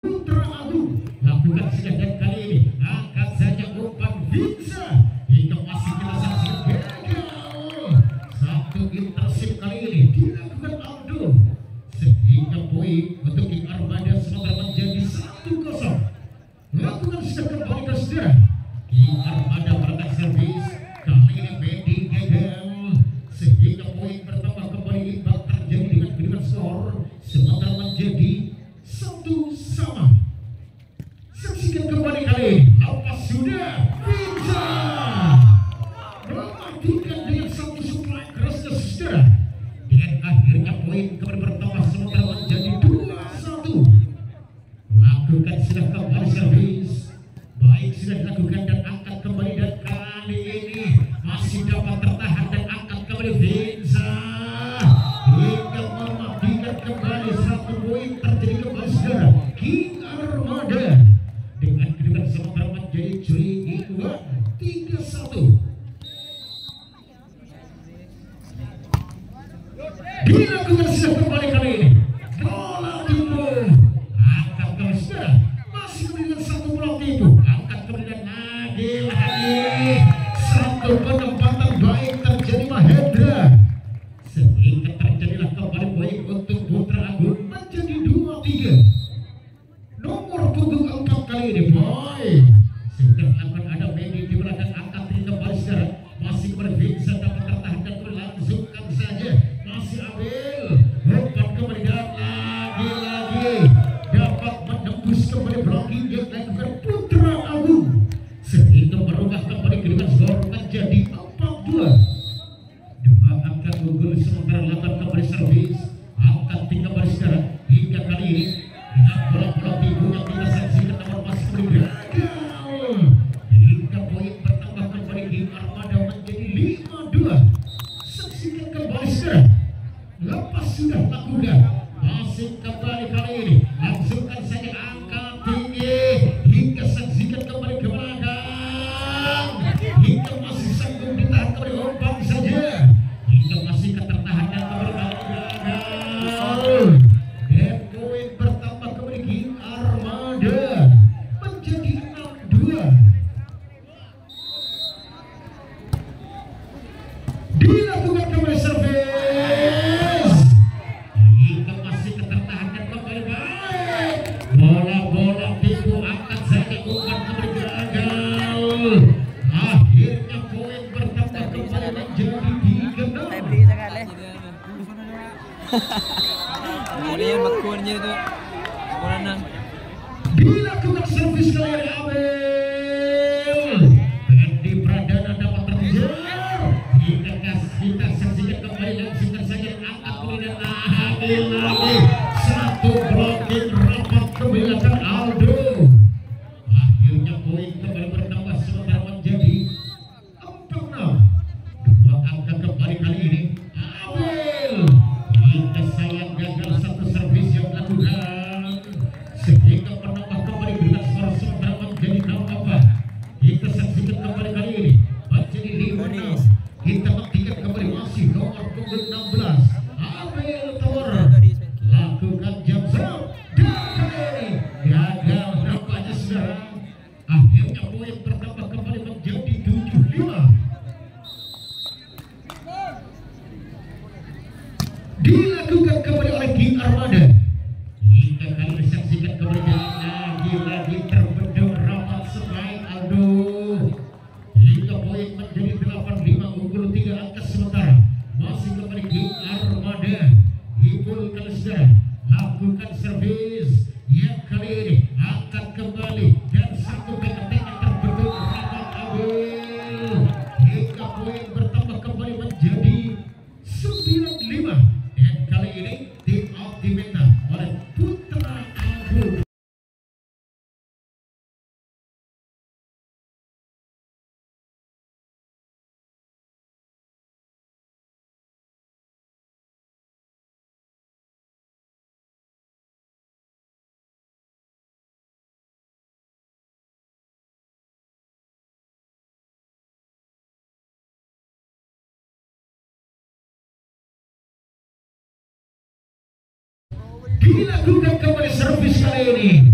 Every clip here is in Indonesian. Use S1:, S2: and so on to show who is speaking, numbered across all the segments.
S1: Putra Agung lakukan sedangan kali ini angkat saja umpan Vinza hingga masih kita saksikan gagal. Satu intersip kali ini dilakukan Aldo sehingga poin untuk King Armada sementara menjadi 1-0. Lakukan sudah kembali ke saudara King Armada berangkat servis kali ini Mendy gagal sehingga poin pertama kembali imbang terjadi dengan kedudukan skor sementara menjadi 1-1. Saksikan kembali kali ini lepas sudah Vinza mematikan dengan satu supply keras ke saudara dan akhirnya poin kembali bertambah sementara menjadi 2-1. Lakukan sudah kembali servis baik sudah dilakukan dan angkat kembali dan kali ini masih dapat tertahan dan angkat kembali Vinza hingga mematikan kembali satu poin terjadi kembali saudara King Armada dengan kedudukan sementara menjadi 3-1. Dilakukan sudah kembali kali ini bola tipu angkat kembali saudara masih dengan satu bola tipu angkat kembali dan lagi satu penempatan baik terjadi Mahendra sehingga terjadilah kembali poin untuk Putra Agung menjadi 2-3. Nomor punggung 4 kali ini boy sudah akan ada Mendy di belakang angkat kembali saudara masih kembali Vinza dapat tertahan dan berlangsungkan saja masih ambil umpan kembali dan lagi dapat menembus kembali blocking yang dilakukan Putra Agung sehingga merubah kembali kedudukan skor menjadi 4-2. Dua angka unggul sementara lakukan kembali servis angkat kembali saudara hingga kali ini dengan bola-bola tipu yang kita saksikan namun masih kembali gagal hingga poin bertambah kembali King Armada menjadi 5-2. Saksikan kembali saudara lepas sudah lakukan masih kembali kali ini langsungkan saja angkat tinggi hingga saksikan kembali ke belakang hingga masih sanggup ditahan kembali umpan saja hingga masih ketertahan dan kembali gagal dan poin bertambah kembali King Armada menjadi 6-2. Dilakukan kembali servis hingga masih ketertahan dan kembali baik bola-bola tipu angkat saja umpan kembali gagal akhirnya poin bertambah kembali menjadi 3-6.
S2: Kemudian makunnya itu kurang.
S1: Dilakukan servis kali ini Abel Mendy Pradana dapat terkejar hingga kita saksikan kembali langsungkan saja angkat kembali dan lagi satu blocking rapat kebijakan Aldo akhirnya poin kembali bertambah sementara menjadi 4-6. Dua angka kembali kali ini Abel hingga sayang gagal satu servis yang dilakukan sehingga menambah kembali dengan skor sementara menjadi 6-4. Kita saksikan kembali kali ini menjadi 5-6. Kita buktikan kembali masih nomor punggung 16 Abel Tower lakukan jam serve dan kali ini gagal nampaknya saudara akhirnya poin bertambah kembali menjadi 7-5. Dilakukan kembali oleh King Armada hingga kali disaksikan kembali dan lagi terbendung rapat sebaik Aldo hingga poin menjadi 8-5 unggul 3 angka sementara masih kembali King Armada hibulkan saudara lakukan servis yang kali ini angkat kembali dan satu keketik yang terbendung rapat Abel hingga poin bertambah kembali menjadi 9-5 dan kali ini tim out diminta oleh Putra Agung. Dilakukan kembali servis kali ini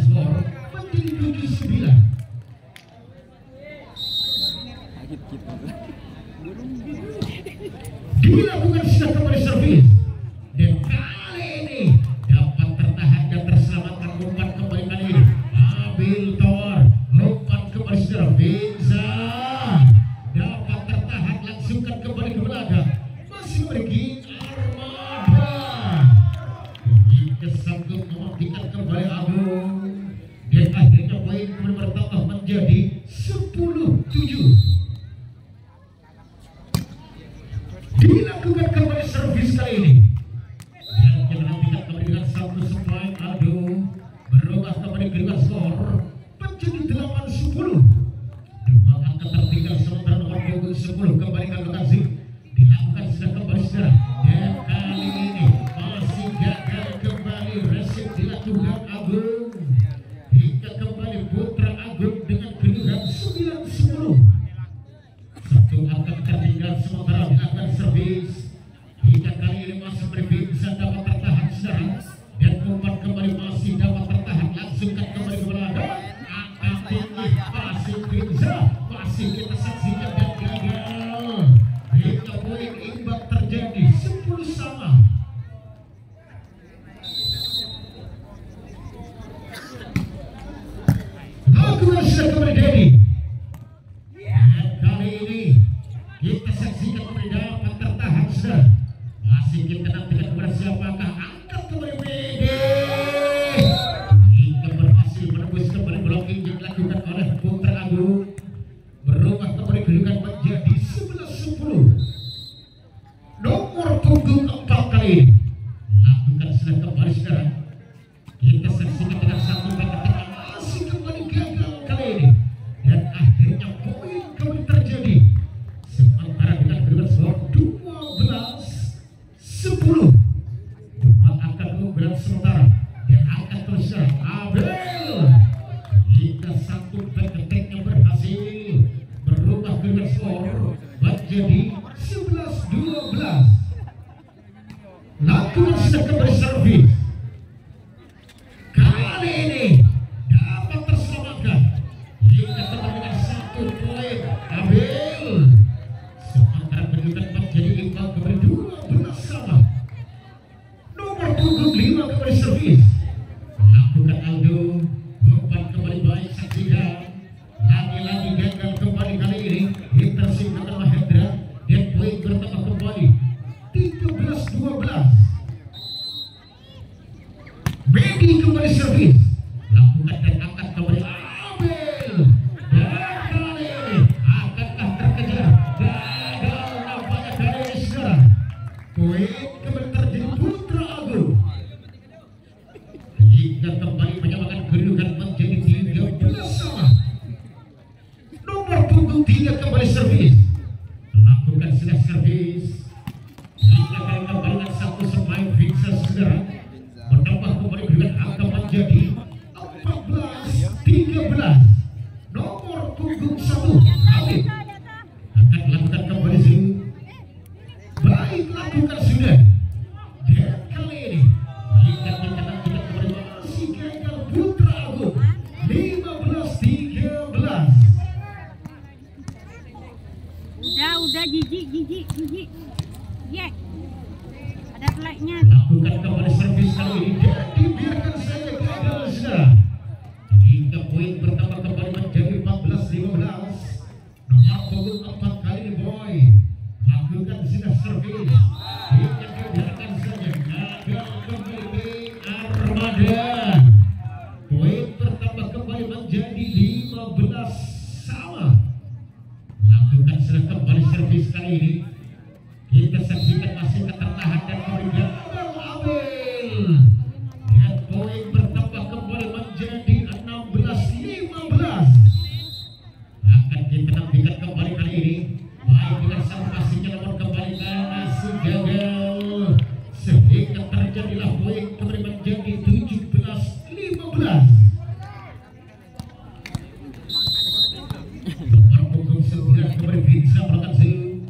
S1: skor menjadi 7-9. Dilakukan sudah kembali servis dan kali ini dapat tertahan dan terselamatkan umpan kembali kali ini. Abil Tower umpan kembali sudah Benza dapat tertahan langsungkan kembali ke belakang. Masih pergi Armada hingga sanggup mematikan kembali Agung dan akhirnya poin kembali bertambah menjadi 10-7. Dilakukan kembali servis kali ini dan kita nantikan kembali dengan satu spike. Aduh, berubah kembali dengan skor menjadi 8-10. Dua angka tertinggal sementara nomor punggung 10 kembali ke lokasi dilakukan sudah kembali sekarang dan kali ini masih gagal kembali resip dilakukan Agung hingga kembali Putra Agung dengan kedudukan 9-10. Satu angka tertinggal sementara dilakukan servis hingga kali ini masih bisa dapat tertahan sekarang dan umpan kembali masih dapat tertahan langsungkan kembali ke belakang. Angka tinggi masih bisa masih kita saksikan dan gagal hingga poin imbang terjadi 10 sama. Lakukan sudah kembali Dedi. Kali ini kita saksikan kembali dapat tertahan sudah. Masih kita nantikan kepada siapakah angkat kembali Mede hingga berhasil menembus kembali blocking yang dilakukan oleh Putra Agung. Berubah kembali kedudukan menjadi 11-10. Nomor punggung 4 kali ini lakukan sudah kembali sekarang. Kita saksikan dengan satu ketika masih kembali gagal kali ini dan akhirnya poin kembali terjadi sementara dengan kedudukan skor 12-10. Dua angka keunggulan sementara dan angka terus Abel hingga satu ketiknya berhasil berubah kedudukan skor menjadi 11-12. Lakukan sudah kembali servis. Kali ini dapat terselamatkan hingga kembali dengan satu poin Abel sementara kedudukan menjadi imbang kembali 12 sama. Nomor punggung 5 kembali servis lakukan Aldo umpan kembali baik saksikan lagi-lagi gagal kembali kali ini intersingkat Mahendra dan poin bertambah kembali 13-12. Medi kembali servis lakukan dan angkat kembali Abel dan kali ini akankah terkejar gagal nampaknya kali ini sekarang poin kembali terjadi Putra Agung hingga kembali menyamakan kedudukan menjadi 13 sama. Nomor punggung 3 kembali servis lakukan sudah servis hingga kembali dengan satu semain bisa segera menambah kembali dengan angka menjadi 14-13. Nomor punggung 1 Alif akan lakukan kembali zoom. Baik lakukan sudah dan kali ini hingga kita nantikan kembali masih gagal Putra Agung 15-13.
S3: Udah jijik. Ye. Ada flagnya.
S1: Lakukan kembali servis kali ini dan dibiarkan saja gagal sudah hingga poin bertambah kembali menjadi 14-15. Nomor punggung 4 kali ini Boy lakukan sudah servis hingga dibiarkan saja gagal kembali Armada. Poin bertambah kembali menjadi 15 sama. Lakukan sudah kembali servis kali ini kita saksikan masih ketertahan dan kemudian Abel dan poin bertambah kembali menjadi 16-15. Akan kita nantikan kembali kali ini baik dengan sang pastinya namun kembali masih gagal sehingga terjadilah poin kembali menjadi 17-15. Nomor punggung 9 kembali bisa melakukan zoom.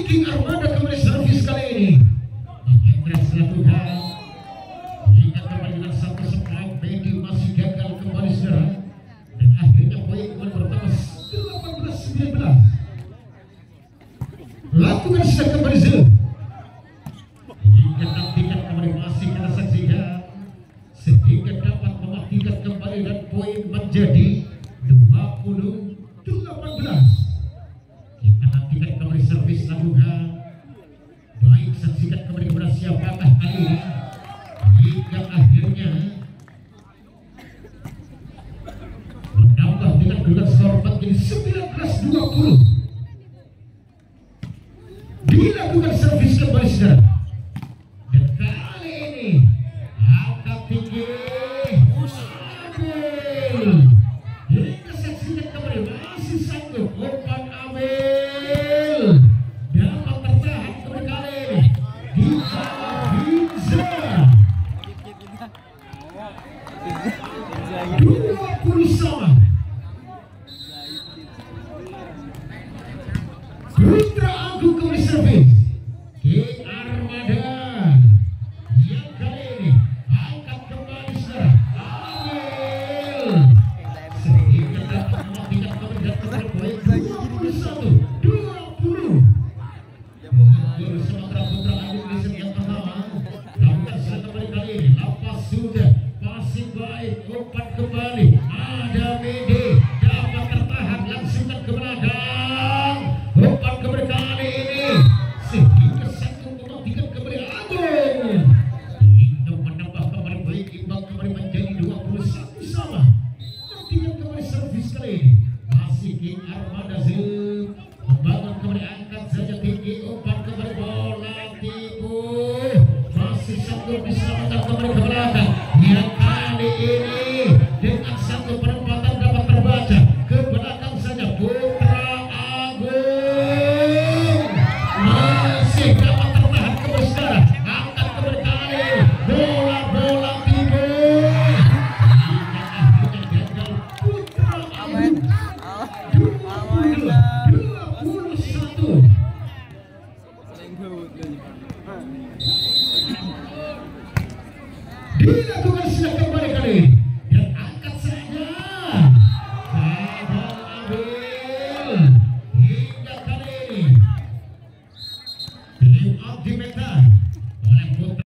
S1: Viking Armada kembali servis kali ini. Andres lakukan. Jika kembali dengan satu sepak, Medi masih gagal kembali saudara. Dan akhirnya poin bertambah 18-19. Lakukan sudah kembali Zul. Jika nantikan kembali masih kita saksikan sehingga dapat mematikan kembali dan poin menjadi 20-18. Kita nantikan kembali servis lakukan. Baik, saksikan kembali kepada siapakah kali ini hingga akhirnya menambah dengan dugaan skor menjadi 19-20. Dilakukan servis kembali saudara. Dan kali ini angkat tinggi Abel. Hingga saksikan kembali masih sanggup umpan Abel. Dapat tertahan kembali kali ini di Finza. 20 sama. Putra Agung kembali servis. King Armada yang kali ini angkat kembali saudara. Abel sehingga dapat mematikan kembali dan kembali poin 21-20. Sumatera Putra Agung di set yang pertama. Lakukan sudah kembali kali ini. Lapas sudah passing baik. Umpan kembali. Ada Mede dapat tertahan langsungkan ke belakang. Umpan kembali kali ini sehingga sanggup mematikan kembali Agung. Itu menambah kembali baik, imbang kembali menjadi 21 sama. Nantikan kembali servis kali ini. Masih King Armada Zul membangun kembali, angkat saja tinggi, umpan kembali bola tipu. Masih sanggup diselamatkan kembali ke belakang. Yang kali ini dengan satu penempatan dapat terbaca ke belakang saja. Putra Agung masih dapat tertahan kembali sekarang. Angkat kembali kali ini. Bola tipu. Hingga akhirnya gagal Putra Agung. 21. Dilakukan sudah kembali kali ini. Dan angkat saja gagal Abel. Hingga kali ini tim Ultimate oleh Putra.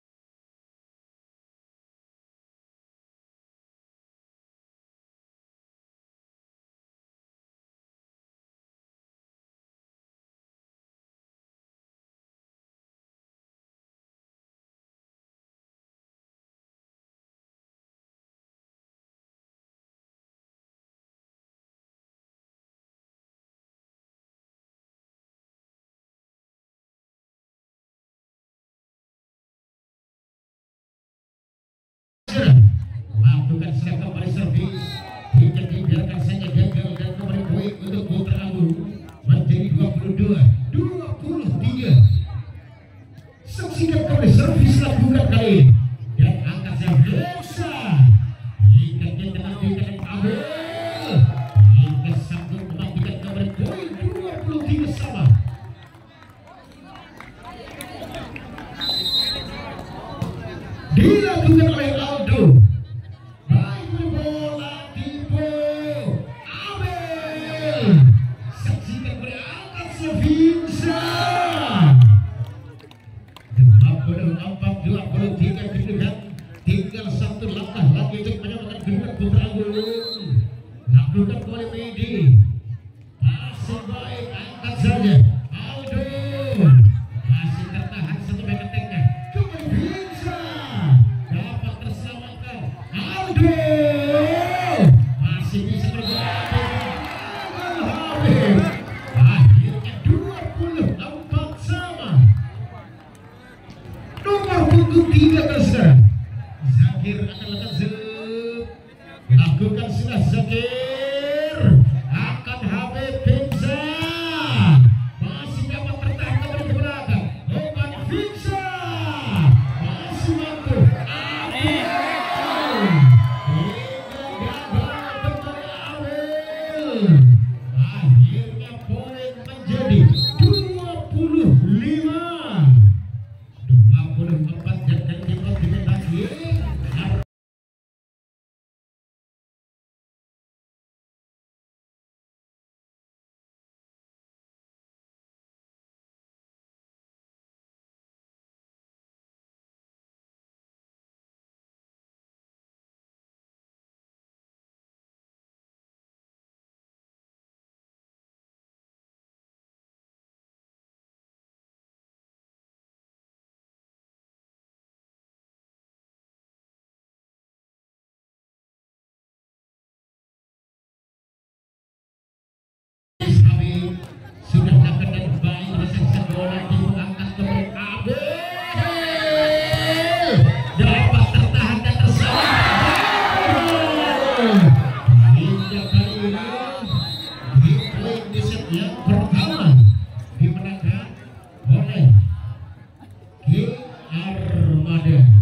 S1: Lakukan sudah kembali servis. Hingga dibiarkan saja gagal dan kembali poin untuk Putra Agung menjadi 22-23. Saksikan kembali servis lakukan kali ini. Dan angkat yang biasa. Hingga kita nantikan Abel. Hingga sanggup mematikan kembali poin 23 sama. Dilakukan oleh Aldo. Baik bola tipu Abel. Saksikan kembali angkat Sevinza. 24-23 kedudukan. Tinggal satu langkah lagi untuk menyamakan kedudukan Putra Agung. Lakukan kembali Medi. Masih baik, angkat saja Aldo. Masih tertahan satu back attack-nya. Kembali Vinza. Dapat terselamatkan Aldo. Masih bisa bergerak. Akhirnya 24 sama. Nomor punggung 3 saudara. Zakir akan lakukan lakukan sudah Zakir. Akan Habib Vinza. yang pertama dimenangkan oleh King Armada.